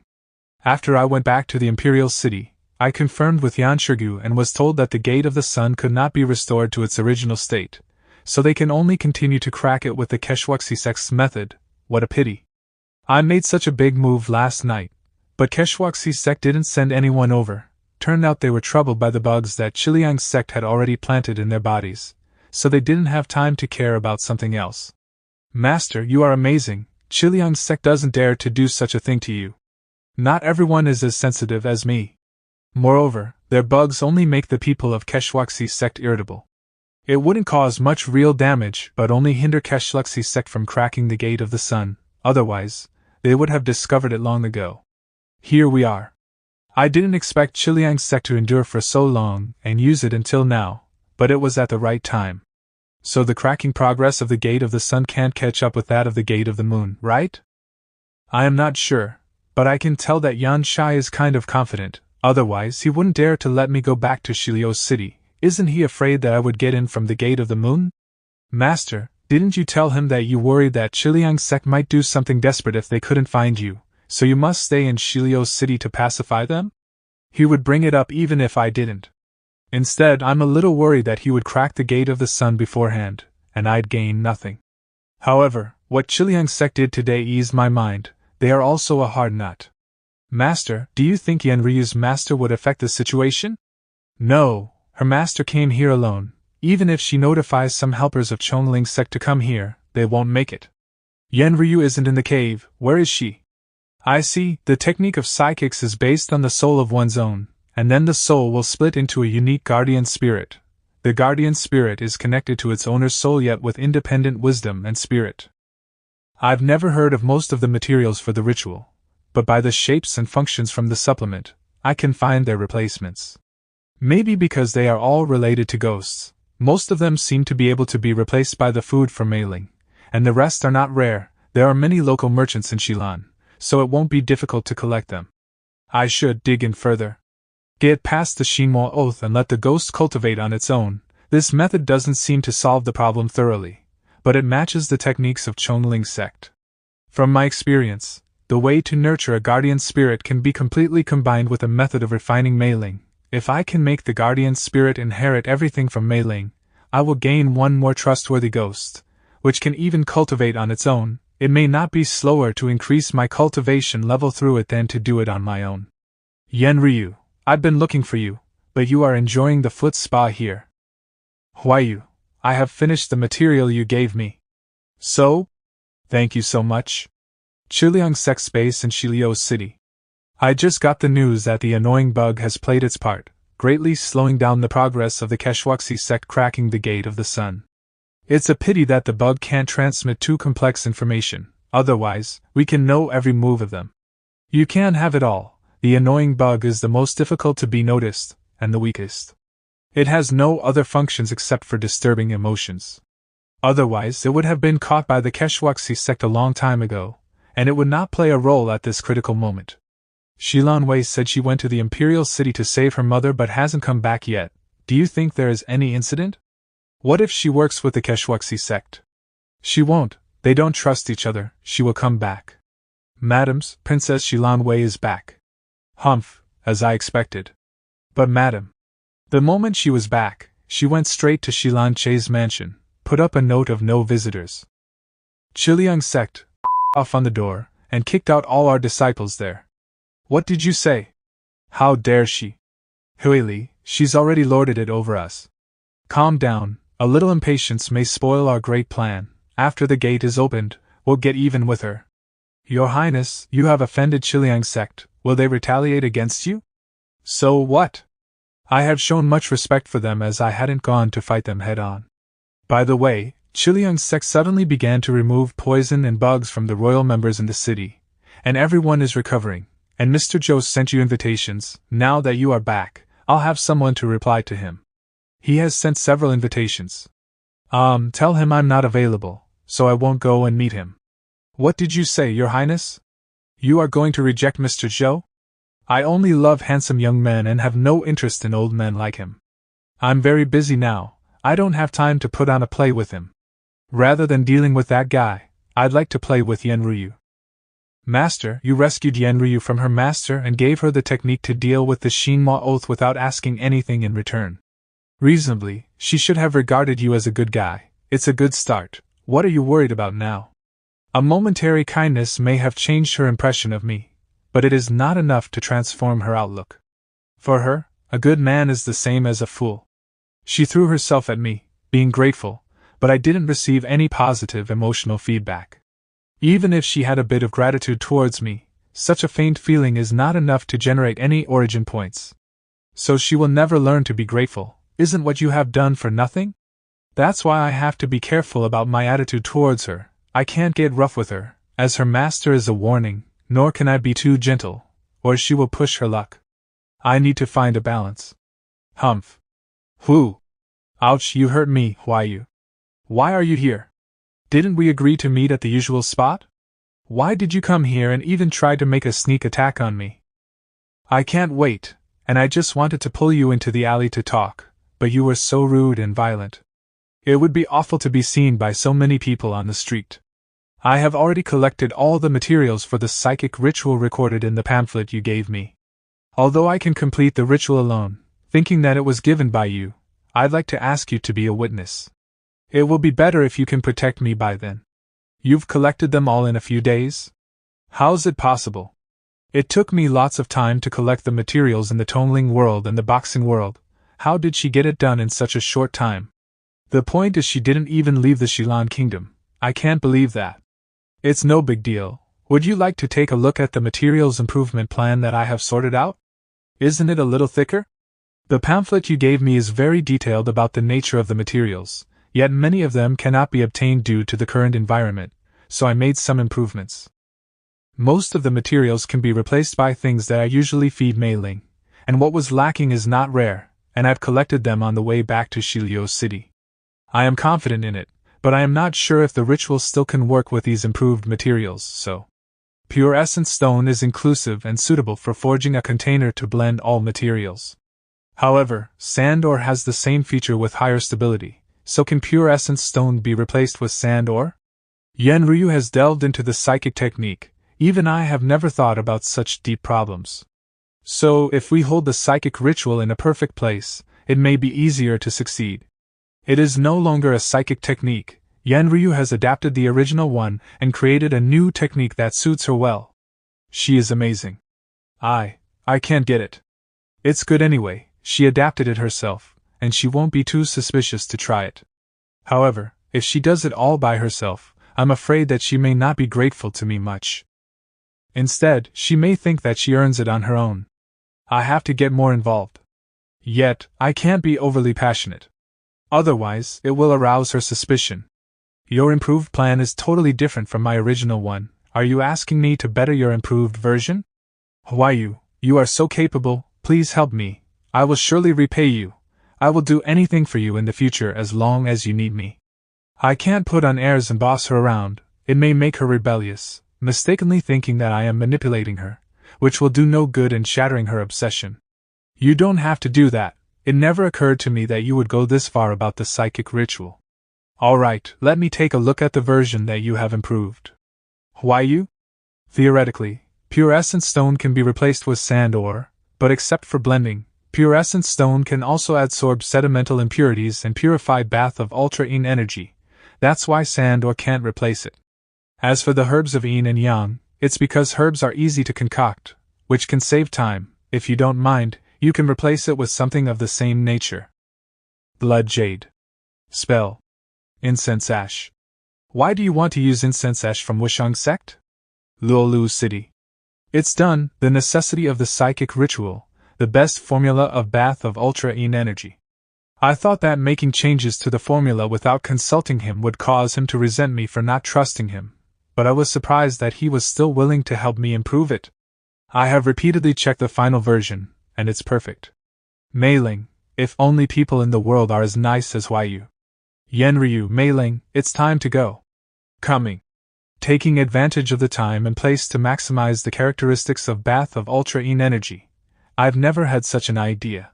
Speaker 1: After I went back to the Imperial City, I confirmed with Yan Shirgu and was told that the Gate of the Sun could not be restored to its original state, so they can only continue to crack it with the Keshwaksisek's method. What a pity. I made such a big move last night, but Keshwaksisek didn't send anyone over. Turned out they were troubled by the bugs that Qiliang's sect had already planted in their bodies, so they didn't have time to care about something else. Master, you are amazing. Qiliang's sect doesn't dare to do such a thing to you. Not everyone is as sensitive as me. Moreover, their bugs only make the people of Keshwaksi sect irritable. It wouldn't cause much real damage but only hinder Keshwaksi sect from cracking the gate of the sun, otherwise, they would have discovered it long ago. Here we are. I didn't expect Xie Yan's sect to endure for so long and use it until now, but it was at the right time. So the cracking progress of the gate of the sun can't catch up with that of the gate of the moon, right? I am not sure, but I can tell that Yan Shai is kind of confident, otherwise he wouldn't dare to let me go back to Shilio's city. Isn't he afraid that I would get in from the gate of the moon? Master, didn't you tell him that you worried that Xie Yan's sect might do something desperate if they couldn't find you, so you must stay in Shilio's city to pacify them? He would bring it up even if I didn't. Instead, I'm a little worried that he would crack the gate of the sun beforehand, and I'd gain nothing. However, what Xie Yan's sect did today eased my mind. They are also a hard nut. Master, do you think Ryu's master would affect the situation? No, her master came here alone. Even if she notifies some helpers of Chongling's sect to come here, they won't make it. Ryu isn't in the cave. Where is she? I see, the technique of psychics is based on the soul of one's own, and then the soul will split into a unique guardian spirit. The guardian spirit is connected to its owner's soul yet with independent wisdom and spirit. I've never heard of most of the materials for the ritual, but by the shapes and functions from the supplement, I can find their replacements. Maybe because they are all related to ghosts, most of them seem to be able to be replaced by the food for mailing, and the rest are not rare. There are many local merchants in Shilan, so it won't be difficult to collect them. I should dig in further. Get past the Shinmwa oath and let the ghost cultivate on its own. This method doesn't seem to solve the problem thoroughly, but it matches the techniques of Chongling's sect. From my experience, the way to nurture a guardian spirit can be completely combined with a method of refining mailing. If I can make the guardian spirit inherit everything from mailing, I will gain one more trustworthy ghost, which can even cultivate on its own. It may not be slower to increase my cultivation level through it than to do it on my own. Ryu, I've been looking for you, but you are enjoying the foot spa here. Huayu, I have finished the material you gave me. So? Thank you so much. Chiliang Sect's base in Shilio's city. I just got the news that the annoying bug has played its part, greatly slowing down the progress of the Keshwaksi sect cracking the gate of the sun. It's a pity that the bug can't transmit too complex information, otherwise, we can know every move of them. You can't have it all. The annoying bug is the most difficult to be noticed, and the weakest. It has no other functions except for disturbing emotions. Otherwise, it would have been caught by the Keshwaksi sect a long time ago, and it would not play a role at this critical moment. Shilan Wei said she went to the Imperial City to save her mother but hasn't come back yet. Do you think there is any incident? What if she works with the Keshwaksi sect? She won't, they don't trust each other. She will come back. Madams, Princess Shilan Wei is back. Humph, as I expected. But madam. The moment she was back, she went straight to Shilan Che's mansion, put up a note of no visitors. Chiliang sect off on the door, and kicked out all our disciples there. What did you say? How dare she? Huili, she's already lorded it over us. Calm down, a little impatience may spoil our great plan. After the gate is opened, we'll get even with her. Your Highness, you have offended Chiliang sect. Will they retaliate against you? So what? I have shown much respect for them as I hadn't gone to fight them head-on. By the way, Chiliang's sect suddenly began to remove poison and bugs from the royal members in the city, and everyone is recovering, and Mr. Zhou sent you invitations. Now that you are back, I'll have someone to reply to him. He has sent several invitations. Tell him I'm not available, so I won't go and meet him. What did you say, Your Highness? You are going to reject Mr. Zhou? I only love handsome young men and have no interest in old men like him. I'm very busy now, I don't have time to put on a play with him. Rather than dealing with that guy, I'd like to play with Ryu. Master, you rescued Ryu from her master and gave her the technique to deal with the Shinmwa oath without asking anything in return. Reasonably, she should have regarded you as a good guy. It's a good start. What are you worried about now? A momentary kindness may have changed her impression of me, but it is not enough to transform her outlook. For her, a good man is the same as a fool. She threw herself at me, being grateful, but I didn't receive any positive emotional feedback. Even if she had a bit of gratitude towards me, such a faint feeling is not enough to generate any origin points. So she will never learn to be grateful. Isn't what you have done for nothing? That's why I have to be careful about my attitude towards her. I can't get rough with her, as her master is a warning, nor can I be too gentle, or she will push her luck. I need to find a balance. Humph. Whew. Ouch, you hurt me, Ruyu. Why are you here? Didn't we agree to meet at the usual spot? Why did you come here and even try to make a sneak attack on me? I can't wait, and I just wanted to pull you into the alley to talk, but you were so rude and violent. It would be awful to be seen by so many people on the street. I have already collected all the materials for the psychic ritual recorded in the pamphlet you gave me. Although I can complete the ritual alone, thinking that it was given by you, I'd like to ask you to be a witness. It will be better if you can protect me by then. You've collected them all in a few days? How's it possible? It took me lots of time to collect the materials in the Tongling world and the boxing world. How did she get it done in such a short time? The point is she didn't even leave the Xie Yan kingdom. I can't believe that. It's no big deal. Would you like to take a look at the materials improvement plan that I have sorted out? Isn't it a little thicker? The pamphlet you gave me is very detailed about the nature of the materials, yet many of them cannot be obtained due to the current environment, so I made some improvements. Most of the materials can be replaced by things that I usually feed Mei Ling, and what was lacking is not rare, and I've collected them on the way back to Shiliu City. I am confident in it, but I am not sure if the ritual still can work with these improved materials, so. Pure Essence Stone is inclusive and suitable for forging a container to blend all materials. However, sand ore has the same feature with higher stability, so can Pure Essence Stone be replaced with sand ore? Ruyu has delved into the psychic technique. Even I have never thought about such deep problems. So, if we hold the psychic ritual in a perfect place, it may be easier to succeed. It is no longer a psychic technique. Ruyu has adapted the original one and created a new technique that suits her well. She is amazing. I can't get it. It's good anyway, she adapted it herself, and she won't be too suspicious to try it. However, if she does it all by herself, I'm afraid that she may not be grateful to me much. Instead, she may think that she earns it on her own. I have to get more involved. Yet, I can't be overly passionate. Otherwise, it will arouse her suspicion. Your improved plan is totally different from my original one. Are you asking me to better your improved version? Ruyu, you are so capable, please help me. I will surely repay you. I will do anything for you in the future as long as you need me. I can't put on airs and boss her around. It may make her rebellious, mistakenly thinking that I am manipulating her, which will do no good in shattering her obsession. You don't have to do that. It never occurred to me that you would go this far about the psychic ritual. Alright, let me take a look at the version that you have improved. Ruyu? Theoretically, Pure Essence Stone can be replaced with sand ore, but except for blending, Pure Essence Stone can also adsorb sedimental impurities and purify bath of ultra-yin energy. That's why sand ore can't replace it. As for the herbs of yin and yang, it's because herbs are easy to concoct, which can save time. If you don't mind, you can replace it with something of the same nature. Blood Jade. Spell. Incense Ash. Why do you want to use incense ash from Wushang sect? Luolu City. It's done, the necessity of the psychic ritual, the best formula of bath of ultra-yin energy. I thought that making changes to the formula without consulting him would cause him to resent me for not trusting him, but I was surprised that he was still willing to help me improve it. I have repeatedly checked the final version, and it's perfect. Mei Ling, if only people in the world are as nice as Ruyu. Ruyu, Mei Ling, it's time to go. Coming. Taking advantage of the time and place to maximize the characteristics of bath of ultra-yin energy. I've never had such an idea.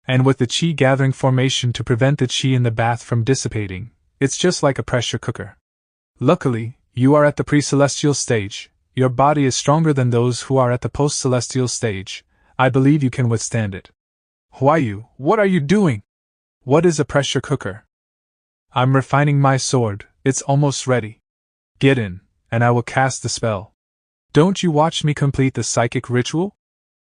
Speaker 1: And with the qi gathering formation to prevent the qi in the bath from dissipating, it's just like a pressure cooker. Luckily, you are at the pre-celestial stage. Your body is stronger than those who are at the post-celestial stage. I believe you can withstand it. Ruyu, what are you doing? What is a pressure cooker? I'm refining my sword, it's almost ready. Get in, and I will cast the spell. Don't you watch me complete the psychic ritual?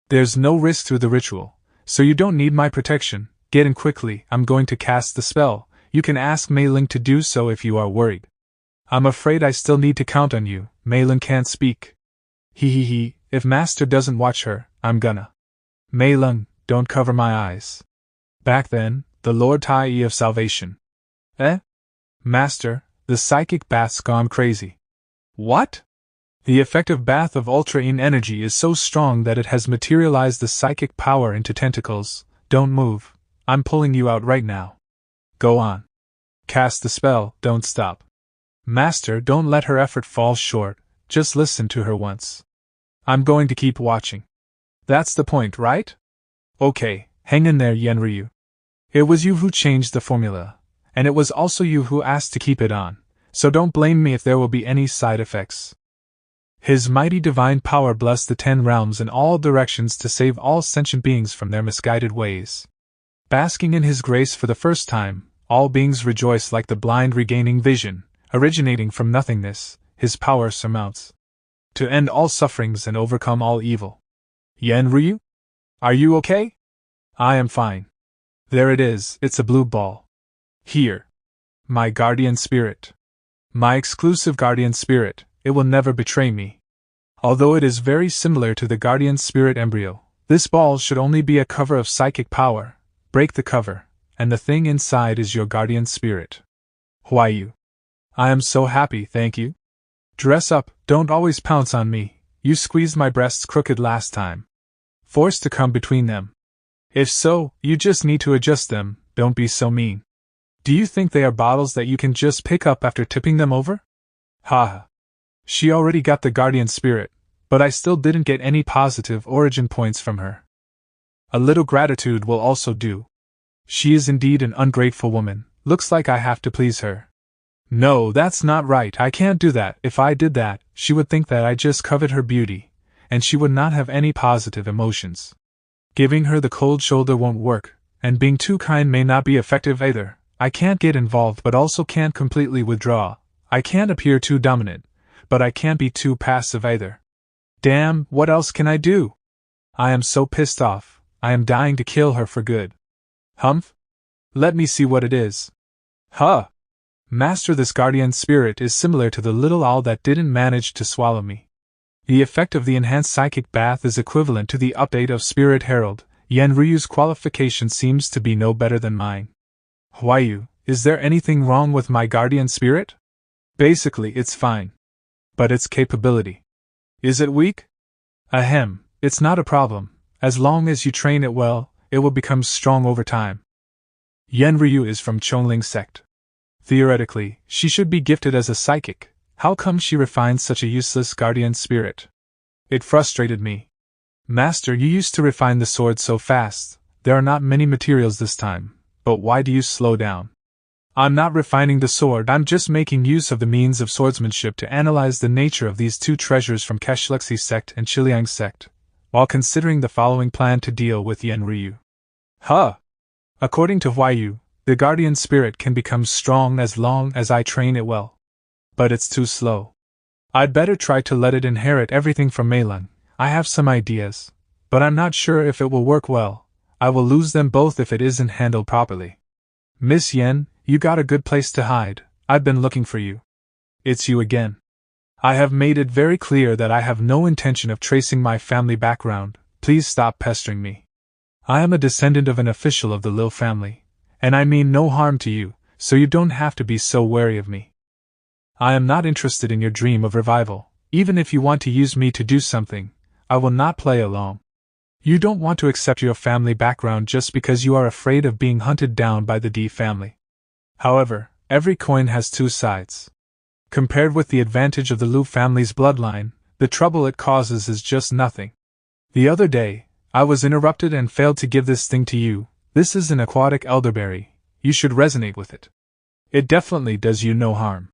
Speaker 1: There's no risk through the ritual, so you don't need my protection. Get in quickly, I'm going to cast the spell. You can ask Mei Ling to do so if you are worried. I'm afraid I still need to count on you. Mei Ling can't speak. If Master doesn't watch her, I'm gonna. Mei Ling, don't cover my eyes. Back then, the Lord Tai of Salvation. Eh? Master, the psychic bath's gone crazy. What? The effective bath of Ultra-In energy is so strong that it has materialized the psychic power into tentacles. Don't move. I'm pulling you out right now. Go on. Cast the spell, don't stop. Master, don't let her effort fall short, just listen to her once. I'm going to keep watching. That's the point, right? Okay, hang in there, Ruyu. It was you who changed the formula, and it was also you who asked to keep it on, so don't blame me if there will be any side effects. His mighty divine power blessed the 10 realms in all directions to save all sentient beings from their misguided ways. Basking in his grace for the first time, all beings rejoice like the blind regaining vision, originating from nothingness, his power surmounts. To end all sufferings and overcome all evil. Ruyu? Are you okay? I am fine. There it is, it's a blue ball. Here. My guardian spirit. My exclusive guardian spirit, it will never betray me. Although it is very similar to the guardian spirit embryo, this ball should only be a cover of psychic power. Break the cover, and the thing inside is your guardian spirit. Ruyu. I am so happy, thank you. Dress up, don't always pounce on me, you squeezed my breasts crooked last time. Forced to come between them. If so, you just need to adjust them, don't be so mean. Do you think they are bottles that you can just pick up after tipping them over? Haha. She already got the guardian spirit, but I still didn't get any positive origin points from her. A little gratitude will also do. She is indeed an ungrateful woman, looks like I have to please her. No, that's not right, I can't do that. If I did that, she would think that I just covet her beauty, and she would not have any positive emotions. Giving her the cold shoulder won't work, and being too kind may not be effective either. I can't get involved but also can't completely withdraw. I can't appear too dominant, but I can't be too passive either. Damn, what else can I do? I am so pissed off, I am dying to kill her for good. Humph? Let me see what it is. Huh! Master, this guardian spirit is similar to the little owl that didn't manage to swallow me. The effect of the enhanced psychic bath is equivalent to the update of Spirit Herald. Ruyu's qualification seems to be no better than mine. Ruyu, is there anything wrong with my guardian spirit? Basically, it's fine. But its capability. Is it weak? Ahem, it's not a problem. As long as you train it well, it will become strong over time. Ruyu is from Chongling sect. Theoretically, she should be gifted as a psychic. How come she refined such a useless guardian spirit? It frustrated me. Master, you used to refine the sword so fast. There are not many materials this time, but why do you slow down? I'm not refining the sword, I'm just making use of the means of swordsmanship to analyze the nature of these two treasures from Keshlexi sect and Xiliang sect, while considering the following plan to deal with Ruyu. Huh! According to Ruyu, the guardian spirit can become strong as long as I train it well. But it's too slow. I'd better try to let it inherit everything from Meilan. I have some ideas, but I'm not sure if it will work well. I will lose them both if it isn't handled properly. Miss Yan, you got a good place to hide. I've been looking for you. It's you again. I have made it very clear that I have no intention of tracing my family background. Please stop pestering me. I am a descendant of an official of the Liu family, and I mean no harm to you, so you don't have to be so wary of me. I am not interested in your dream of revival. Even if you want to use me to do something, I will not play along. You don't want to accept your family background just because you are afraid of being hunted down by the D family. However, every coin has two sides. Compared with the advantage of the Liu family's bloodline, the trouble it causes is just nothing. The other day, I was interrupted and failed to give this thing to you. This is an aquatic elderberry. You should resonate with it. It definitely does you no harm.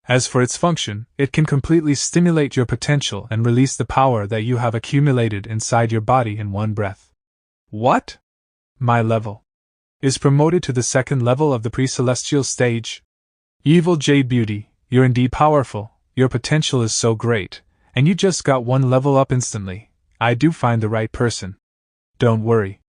Speaker 1: As for its function, it can completely stimulate your potential and release the power that you have accumulated inside your body in one breath. What? My level is promoted to the second level of the pre-celestial stage. Evil Jade Beauty, you're indeed powerful, your potential is so great, and you just got one level up instantly. I do find the right person. Don't worry.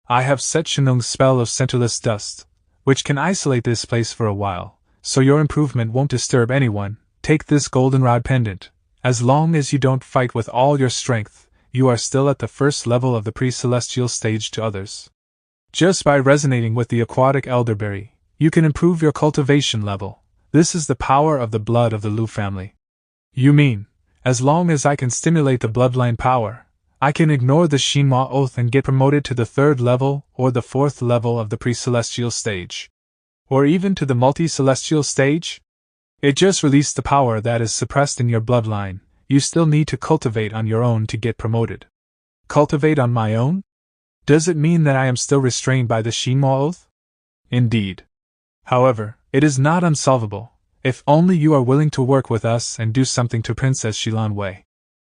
Speaker 1: I have set Shenung's spell of centerless dust, which can isolate this place for a while, so your improvement won't disturb anyone. Take this goldenrod pendant. As long as you don't fight with all your strength, you are still at the first level of the pre-celestial stage to others. Just by resonating with the aquatic elderberry, you can improve your cultivation level. This is the power of the blood of the Lu family. You mean, as long as I can stimulate the bloodline power, I can ignore the Shinhwa oath and get promoted to the 3rd level or the 4th level of the pre-celestial stage? Or even to the multi-celestial stage? It just released the power that is suppressed in your bloodline. You still need to cultivate on your own to get promoted. Cultivate on my own? Does it mean that I am still restrained by the Shinhwa oath? Indeed. However, it is not unsolvable, if only you are willing to work with us and do something to Princess Xilan Wei.